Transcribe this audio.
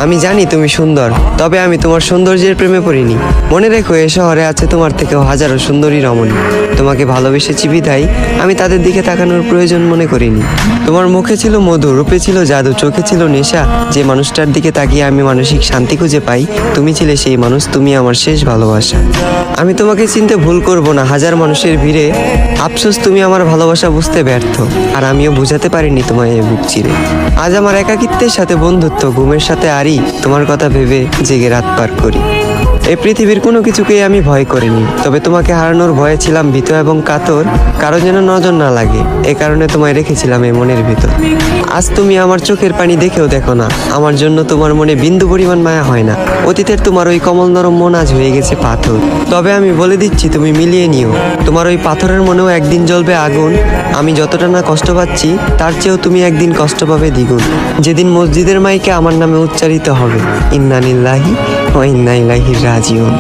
আমি জানি তুমি সুন্দর, তবে আমি তোমার সৌন্দর্যের প্রেমে পড়িনি। মনে রেখো, এ শহরে আছে তোমার থেকেও হাজারো সুন্দরী রমণী। তোমাকে ভালোবেসেছি বিধায় আমি তাদের দিকে তাকানোর প্রয়োজন মনে করিনি। তোমার মুখে ছিল মধু, রূপে ছিল জাদু, চোখে ছিল নেশা। যে মানুষটার দিকে তাকিয়ে আমি মানসিক শান্তি খুঁজে পাই, তুমি ছিলে সেই মানুষ। তুমি আমার শেষ ভালোবাসা। আমি তোমাকে চিনতে ভুল করব না হাজার মানুষের ভিড়ে। আফসোস তুমি আমার ভালোবাসা বুঝতে ব্যর্থ, আর আমিও বুঝাতে পারিনি তোমায় এই বুক চিরে। আজ আমার একাকিত্বের সাথে বন্ধুত্ব, ঘুমের সাথে আরি, তোমার কথা ভেবে জেগে রাত পার করি। এই পৃথিবীর কোনো কিছুকেই আমি ভয় করিনি, তবে তোমাকে হারানোর ভয়ে ছিলাম ভীত এবং কাতর। কারো যেন নজর না লাগে, এ কারণে তোমায় রেখেছিলাম এই মনের ভিতর। আজ তুমি আমার চোখের পানি দেখেও দেখো না, আমার জন্য তোমার মনে বিন্দু পরিমাণ মায়া হয় না। অতীতের তোমার ওই কমল নরম মন আজ হয়ে গেছে পাথর। তবে আমি বলে দিচ্ছি, তুমি মিলিয়ে নিও, তোমার ওই পাথরের মনেও একদিন জ্বলবে আগুন। আমি যতটা না কষ্ট পাচ্ছি, তার চেয়েও তুমি একদিন কষ্ট পাবে দ্বিগুণ। যেদিন মসজিদের মাইকে আমার নামে উচ্চারিত হবে ইন্না লিল্লাহি ওয়া ইন্না ইলাইহি রাজিউন।